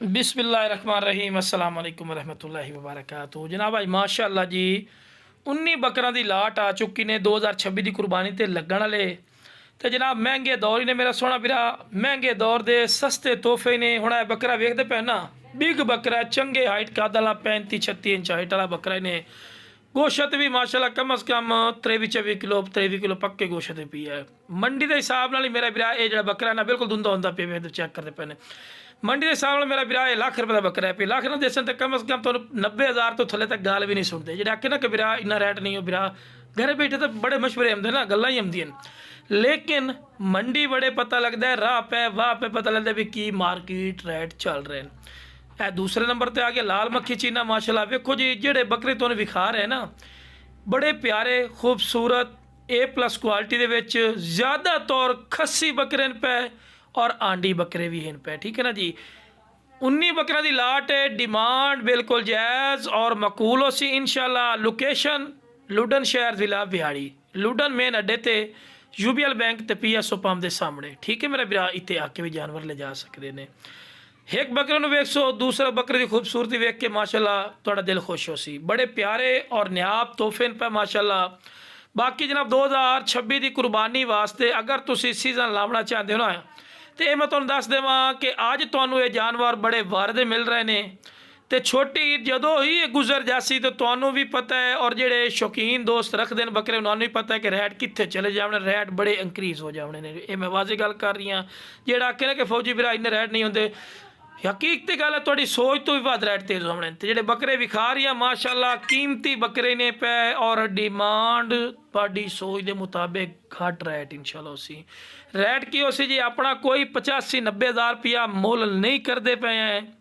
बिस्मिल्लाहिर्रहमानिर्रहीम अस्सलाम वालेकुम वरहमतुल्लाहि वबरकातुहू। जनाब भाई माशाअल्लाह जी 19 बकरा की लाट आ चुकी ने 2026 की कुर्बानी ते लगन वाले। तो जनाब महंगे दौर ही ने मेरा सोहना वीरा, महंगे दौर दे सस्ते तोहफे ने। हुण ये बकरा वेखदे पे ना, बिग बकरा चंगे हाइट कद वाला 35-36 इंच हाइट वाला बकरा ने। गोशत भी माशाल्लाह कम अज़ कम 23-24 किलो 23 किलो पक्के गोशत पी है। मंडी के हिसाब नाल मेरा वीरा ये जो बकरा ना बिल्कुल धुंधा होंदा पे चेक करते पे ने। मंडी के हिसाब नाल मेरा वीरा ये लाख रुपये का बकरा है पे लाख ना देसन तो कम अज़ कम तो 90,000 तो थले तक गाल भी नहीं सुनते। जो आखे ना कि वीरा इन्ना रेट नहीं हो वीरा, घर बैठे तो बड़े मशवरे आते ना, गल्लां ही आंदियां, लेकिन मंडी बड़े पता लगता है, राह पे वाह पे पता लगता है भी की मार्केट रेट चल रहे हैं। दूसरे नंबर पर आ गया लाल मक्खी चीना। माशाल्लाह वेखो जी जेडे बकरे तुहानूं विखा रहे ना, बड़े प्यारे खूबसूरत A+ क्वालिटी दे विच ज़्यादा तौर खस्सी बकरे पे और आंडी बकरे भी हैं पे। ठीक है ना जी। 19 बकरा की लाट है, डिमांड बिल्कुल जायज़ और मकूल हो सी इंशाल्लाह। लोकेशन लुडन शहर जिला बिहाड़ी, लुडन मेन अड्डे ते UBL बैंक ते PSO पंप के सामने। ठीक है मेरा भरा, इतने आके भी जानवर ले जा सकते हैं। एक बकरे को वेख सो, दूसरा बकरे की खूबसूरती वेख के माशाल्लाह थोड़ा दिल खुश हो सी। बड़े प्यारे और न्याब तोहफे पे माशाल्लाह। बाकी जनाब 2026 की कुर्बानी वास्ते अगर तुम सीजन लावना चाहते हो ना, तो ये मैं तुहानूं दस देवां कि अज तुहानूं ये जानवर बड़े वारदे मिल रहे हैं। तो छोटी जदों ही ये गुजर जासी तो तुहानूं भी पता है, और जेडे शौकीन दोस्त रखते हैं बकरे उन्होंने भी पता है कि रेट कित्थे चले जाने, रेट बड़े इंक्रीज़ हो जाने ने। ये मैं वाजे गल कर रही हाँ। जेड़ा आखे ना कि फौजी भरा इन्ने रेट नहीं होंगे, हकीकत गल है थोड़ी सोच तो भी वध रेट तेज़ होने। तो जेडे बकरे विखा रही हैं माशाल्लाह कीमती बकरे ने पे, और डिमांड तुहाडी सोच के मुताबिक घट रेट इंशाल्लाह उसी रेट की हो सी जी। अपना कोई 85-90,000 रुपया मुल नहीं करते पे हैं।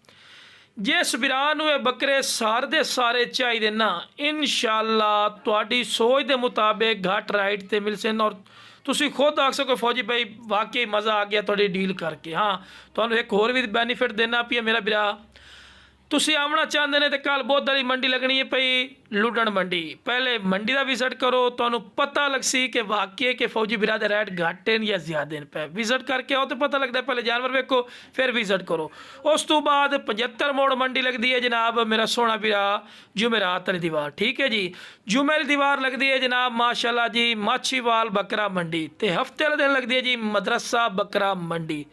जिस बिरान हुए बकरे सारे दे सारे चाहिए ना, इंशाल्लाह तुहाडी सोच के मुताबिक घट रेट ते मिल सन। और तुसी खुद आख सको फौजी भाई वाकई मज़ा आ गया थोड़ी डील करके। हाँ, तुहानूं एक होर भी बेनीफिट देना पिया मेरा बिरा, तुसी आमना चाहते हैं तो कल बहुत वाली मंडी लगनी है पई लुडन मंडी। पहले मंडी का विजिट करो, तुहानूं पता लग सी कि वाकई के फौजी बिरा दे रेट घट हैं या ज्यादा हैं पे। विजिट करके आओ तो पता लगता है, पहले जानवर वेखो फिर विजिट करो। उस तो बाद 75 मोड़ मंडी लगती है जनाब मेरा सोहना बिरा जुमेरात वाली दीवार। ठीक है जी, जुमे वाली दीवार लगती है जनाब माशाल्लाह जी माछीवाल बकरा मंडी। तो हफ्ते वाले दिन लगती है जी मदरसा बकरा मंडी।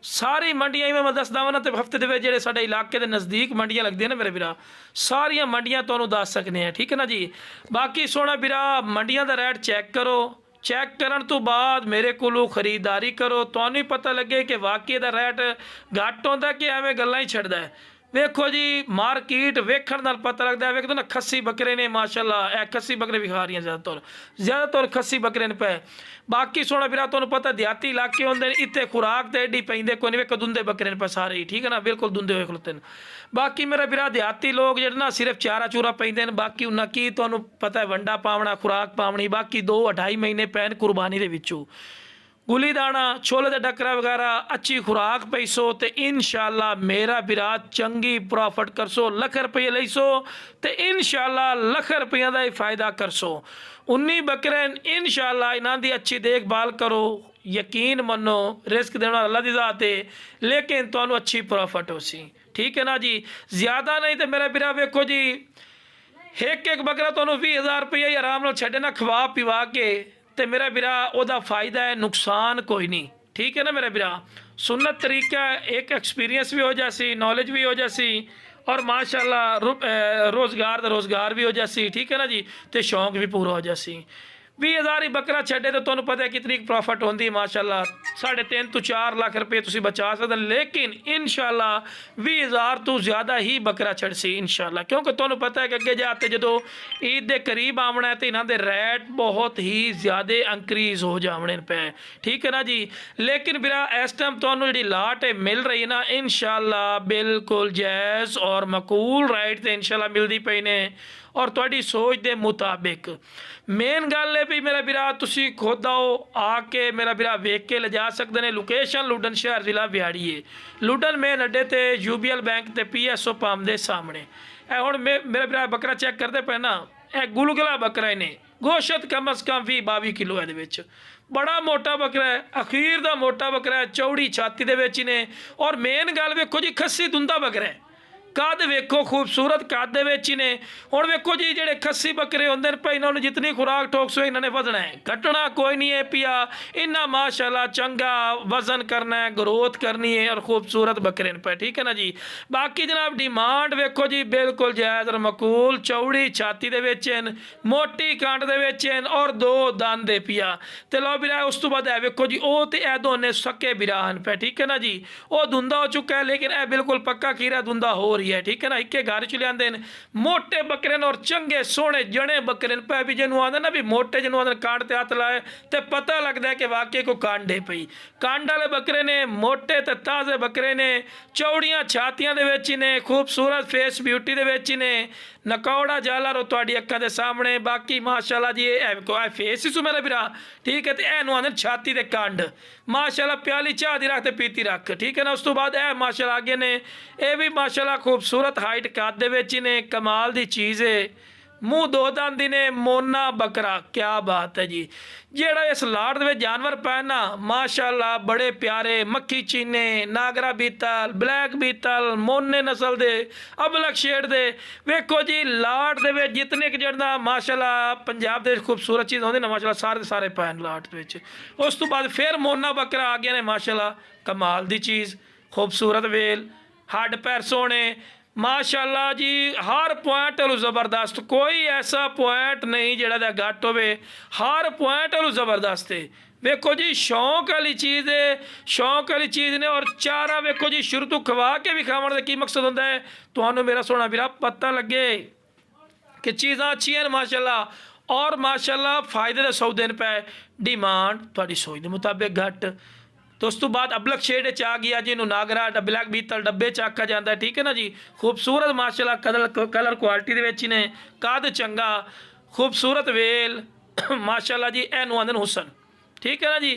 सारी मंडियां मैं दस दवा ना, तो हफ्ते के जो साढ़े इलाके के नज़दीक मंडियां लगती ना मेरे बिरा, सारिया मंडियां तुहानूं दस सकने हैं। ठीक है ना जी। बाकी सोहना बिरा मंडियां का रेट चैक करो, चैक करन तो बाद मेरे को खरीदारी करो, तुहानूं ही पता लगे कि वाकई का रेट घट होंदा कि एवें गल्लां ही छड्डदा है। वेखो जी मार्केट वेखण नाल पता लगता है। वेख दो ना खस्सी बकरे ने माशाल्लाह, ए खस्सी बकरे विखा रही हैं ज़्यादातर खस्सी बकरे ने पे। बाकी सोहना बिरा तुहानूं पता देहाती इलाके होंदे ने, इत्थे खुराक तो एडी पैंदे कोई नहीं। वेखो दुंदे बकरे ने पे सारे ही, ठीक है ना, बिल्कुल दुंदे हुए खलोते हैं। बाकी मेरा बिरा देहाती लोग जेडे ना सिर्फ चारा चूरा पैंदे ने, बाकी उन्हें की तुहानूं पता है वंडा पावना खुराक पावनी, बाकी 2-2.5 महीने पैन कुर्बानी दे विचों गुली दाना छोले दे डकरा वगैरह अच्छी खुराक पैसो तो इंशाल्लाह मेरा बिरा चंगी प्रॉफिट करसो। लख रुपये लईसो तो इंशाल्लाह लख रुपये का ही फायदा करसो। 19 बकरे इंशाल्लाह इन्हां दी अच्छी देखभाल करो, यकीन मनो रिस्क देना अल्लाह दी ज़ात है, लेकिन तुहानूं अच्छी प्रॉफिट हो सी। ठीक है ना जी। ज़्यादा नहीं तो मेरा बिरा वेखो जी एक बकरा तुहानूं 20,000 रुपये ही आराम नाल छड्डे ना खवा पिवा के, तो मेरा बिरा ओदा फायदा है, नुकसान कोई नहीं। ठीक है ना मेरा बिरा, सुन्नत तरीका एक एक्सपीरियंस भी हो जासी, नॉलेज भी हो जासी, और माशाल्लाह रोज़गार भी हो जासी। ठीक है ना जी। तो शौक भी पूरा हो जासी। 20,000 ही बकरा छड्डे तो तुहानूं पता है कितनी प्रॉफिट होंदी माशाल्लाह, 3.5 to 4 लाख रुपये तुसीं बचा सकदे। लेकिन इंशाल्लाह 20,000 तो ज़्यादा ही बकरा छड़सी इंशाल्लाह, क्योंकि तुहानूं पता है कि अगे जाते जो ईद के करीब आना है तो इन्हां दे रेट बहुत ही ज़्यादा इंक्रीज़ हो जाने पे। ठीक है ना जी। लेकिन बिरा इस टाइम तुहानूं जिहड़ी लाट है मिल रही है ना, इंशाल्लाह बिल्कुल जायज़ और मकूल रेट ते इंशाल्लाह मिलती पई ने, और तुहाडी सोच के मुताबिक। मेन गल है भी मेरा बिरा तुसी खुद आओ आके मेरा बिरा वेख के ले जा सकते हैं। लोकेशन लुडन शहर जिला बिहाड़ी है, लुडन मेन अड्डे ते UBL बैंक ते PSO पंप के सामने। ए हुण मेरा बिरा बकरा चेक करते पे ना, ए गुलगला बकरा ने, गोशत कम अज़ कम 20-22 किलो है। ਬੜਾ ਮੋਟਾ ਬੱਕਰਾ ਹੈ, ਅਖੀਰ ਦਾ ਮੋਟਾ ਬੱਕਰਾ ਹੈ, ਚੌੜੀ ਛਾਤੀ ਦੇ ਵਿੱਚ ਹੀ ਨੇ। ਔਰ ਮੇਨ ਗੱਲ ਵੇਖੋ ਜੀ, ਖੱਸੀ ਦੁੰਦਾ ਬੱਕਰਾ ਹੈ, ਕੱਦ ਵੇਖੋ ਖੂਬਸੂਰਤ ਕੱਦ ਦੇ ਵਿੱਚ ਹੀ ਨੇ। ਹੁਣ ਵੇਖੋ ਜੀ, ਜਿਹੜੇ ਖੱਸੀ ਬੱਕਰੇ ਹੁੰਦੇ ਨੇ ਭਾਈ, ਇਹਨਾਂ ਨੂੰ ਜਿਤਨੀ ਖੁਰਾਕ ਠੋਕਸੋ ਇਹਨਾਂ ਨੇ ਵਧਣਾ ਹੈ, ਘਟਣਾ ਕੋਈ ਨਹੀਂ ਹੈ ਪਿਆ। ਇਹਨਾਂ ਮਾਸ਼ਾਅੱਲਾ ਚੰਗਾ ਵਜ਼ਨ ਕਰਨਾ ਹੈ, ਗਰੋਥ ਕਰਨੀ ਹੈ, ਔਰ ਖੂਬਸੂਰਤ ਬੱਕਰੇ ਨੇ ਪਏ, ਠੀਕ ਹੈ ਨਾ ਜੀ। ਬਾਕੀ ਜਨਾਬ ਡਿਮਾਂਡ ਵੇਖੋ ਜੀ ਬਿਲਕੁਲ ਜਾਇਜ਼ ਔਰ ਮਕੂਲ, ਚੌੜੀ ਛਾਤੀ ਦੇ ਵਿੱਚ ਹਨ, ਮੋਟੀ ਕੰਡ ਦੇ ਵਿੱਚ ਹਨ, ਔਰ 2 ਦੰਦ ਦੇ ਪਿਆ। ਤੇ ਲਓ ਵੀਰਾ, ਉਸ ਤੋਂ ਬਾਅਦ ਇਹ ਵੇਖੋ ਜੀ, ਉਹ ਤੇ ਇਹ ਦੋਨੇ ਸਕੇ ਵੀਰਾ ਹਨ ਪਏ, ਠੀਕ ਹੈ ਨਾ ਜੀ। ਉਹ ਦੁੰਦਾ ਹੋ ਚੁੱਕਾ ਹੈ, ਲੇਕਿਨ ਇਹ ਬਿਲਕੁਲ ਪੱਕਾ ਖੀਰਾ ਦੁੰਦਾ ਹੋ ਰਹੀ ਹੈ, ਠੀਕ है ना। इक्के घर च लियाते हैं मोटे बकरे और चंगे सोहने जने बकरे पै भी जिन्हों आते ना भी मोटे जिन्हों आते कांड ते हथ लाए तो पता लगता है कि वाकई कोई कांड है पई। कांड वाले बकरे ने, मोटे ते ताज़े बकरे ने, चौड़ियां छातियां दे विच ही ने, खूबसूरत फेस ब्यूटी दे विच ही ने, नकौड़ा जालर तुहाडी अक्खां दे सामने। बाकी माशाअल्लाह जी फेस ही सु मेरा भरा, ठीक है। तो इहनूं आंदे छाती ते कंड माशाअल्लाह, प्याली चाह दी रख ते पीती रख, ठीक है ना। उस तो बाद यह माशाअल्लाह आगे ने, यह भी माशाअल्लाह खूबसूरत हाइट कद दे विच ही ने, कमाल दी चीज़ है। मूँह 2 दंद ने, मोना बकरा, क्या बात है जी। जेड़ा इस लाट दे जानवर पै ना माशाअल्लाह बड़े प्यारे, मक्खी चीने, नागरा बीतल, ब्लैक बीतल, मोने नस्ल दे, अबलक शेड दे। वेखो जी लाट दे जितने कि जड़ा माशाअल्लाह पंजाब दे खूबसूरत चीज़ होंदी ना माशाअल्लाह सारे दे सारे पैन लाट दे विच। उस तो बाद फिर मोना बकरा आ गया ने माशाअल्लाह, कमाल दी चीज़, खूबसूरत वेल, हड्ड पैर सोने माशाअल्लाह जी। हर पॉइंट वालू ज़बरदस्त, कोई ऐसा पॉइंट नहीं जेड़ा दा घट होवे, हर पॉइंट वालू ज़बरदस्त है। वेखो जी शौक वाली चीज़ है, शौक वाली चीज़ ने। और चारा वेखो जी शुरू तो खवा के भी खावन का की मकसद होंदा है, तुहानू मेरा सोना वीरा पता लगे कि चीज़ां अच्छी हैं माशाअल्लाह। और माशाअल्लाह फायदे दे सौदे ने पै, डिमांड तुहाडी सोच दे मुताबिक घट। तो उस तो बाद अबलक शेड च आ गया जिन्होंने नागरा ब्लैक बीतल डब्बे च आखा जाता है, ठीक है ना जी। खूबसूरत माशाअल्लाह कलर क्वालिटी दे विच ने, कद चंगा, खूबसूरत वेल माशाअल्लाह जी। एनू आंदे हुसन, ठीक है ना जी।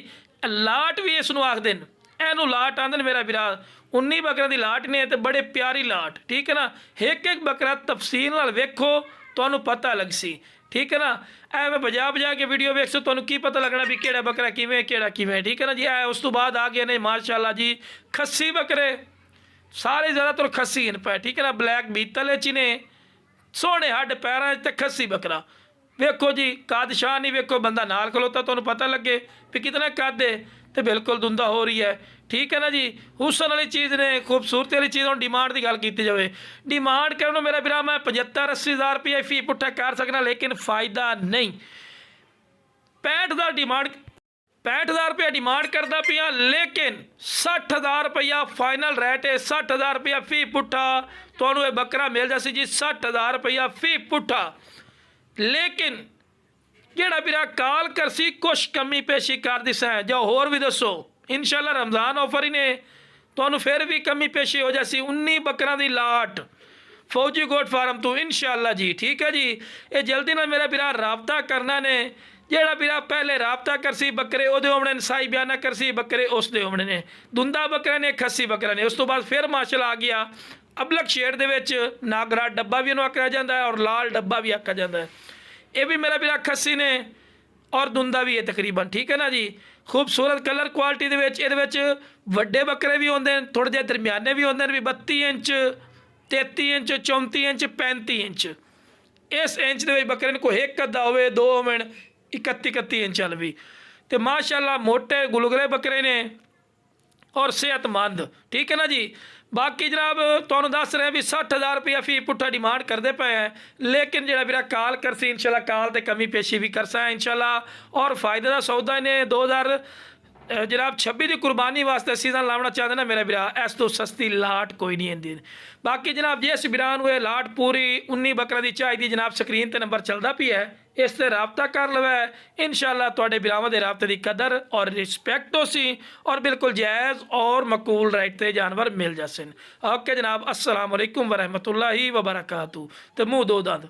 लाट भी इसनू आखदे न, एनू लाट आंदे मेरा वीरा। 19 बकरियां दी लाट ने ते बड़े प्यारी लाट, ठीक है ना। एक एक बकरा तफसील नाल वेखो तुहानू पता लग सी, ठीक है ना। एवं बजा बजा के वीडियो वेख सो तुहानू की पता लगना भी केड़ा बकरा किवें केड़ा किवें, ठीक है ना जी। उस तो बाद आ गए ने माशाअल्लाह जी खस्सी बकरे, सारे ज़्यादातर खस्सी हैं पे, ठीक है ना। ब्लैक बीतल च ने, सोहने हड्ड पैरां ते खस्सी बकरा। वेखो जी कद शाह नहीं, वेखो बंदा नाल खलोता तुहानू पता लगे भी कितना कद है, तो बिल्कुल दुंदा हो रही है, ठीक है ना जी। हुसन वाली चीज़ ने, खूबसूरती वाली चीज़। हम डिमांड की गल की जाए, डिमांड करने मेरा भरा मैं 75-80 हज़ार रुपये फी पुट्ठा कर सकना, लेकिन फ़ायदा नहीं। 65,000 डिमांड, 65,000 रुपया डिमांड करता पिया, लेकिन 60,000 रुपया फाइनल रेट है। 60,000 रुपया फी पुट्ठा तुहानू ये बकरा मिल जासी जी, 60,000 रुपया फी पुट्ठा। लेकिन जेड़ा भरा काल करसी कुछ कमी पेशी कर दिसा है, जो होर भी दसो इंशाअल्लाह रमज़ान ऑफर ही ने तो फिर भी कमी पेशी हो जासी। 19 बकरा दी लाट फौजी गोट फार्म तो इंशाअल्लाह जी, ठीक है जी। ये जल्दी ना मेरा भरा रबता करना ने, जेड़ा भरा पहले रबता करसी बकरे ओदे होने, नसाई बयाना करसी बकरे उसदे होने ने, दुंदा बकरा ने, खस्सी बकरा ने। उस तो बाद फिर माशाअल्लाह आ गया अबलक शेड दे विच नागरा डब्बा भी इन्हूं आखिया जाता है, और लाल डब्बा भी आखिया जाता है। ये भी मेरा भरा खस्सी ने और दुंदा भी है तकरीबन, ठीक है ना जी। खूबसूरत कलर क्वालिटी दे विच, इहदे विच वड्डे बकरे भी होंदे ने, थोड़े जिहे दरमियाने भी होंदे ने, भी 32 इंच, 33 इंच, 34 इंच, 35 इंच। इस इंच दे विच बकरे ने कोई एक अद्धा होवे, 2 होवन, 31 इंच वाल भी। तो माशाअल्लाह मोटे गुलगुले बकरे ने और सेहतमंद, ठीक है ना जी। बाकी जनाब तुहानू दस रहे भी 60,000 रुपया फी पुट्ठा डिमांड करते पे हैं, लेकिन जो मेरा काल करसी इंशाल्लाह काल ते कमी पेशी भी करसा है इंशाल्लाह। और फायदे का सौदा ने 2000 जनाब 26 की कुर्बानी वास्ते सीजन लाना चाहते ना मेरा भरा, इस तो सस्ती लाट कोई नहीं आती। बाकी जनाब जिस बिरान हुए लाट पूरी 19 बकरा की चाहिए जनाब, स्क्रीन पर नंबर चलता भी है, इस से रबता कर लवे इंशाअल्लाह। तुहाडे बिरावां दे रबते की कदर और रिस्पैक्ट हो सी, और बिल्कुल जायज़ और मकूल राइट ते जानवर मिल जासन। ओके जनाब, अस्सलाम वालेकुम वरहमतुल्लाहि वबरकातुहू। तो मुँह 2 दंद।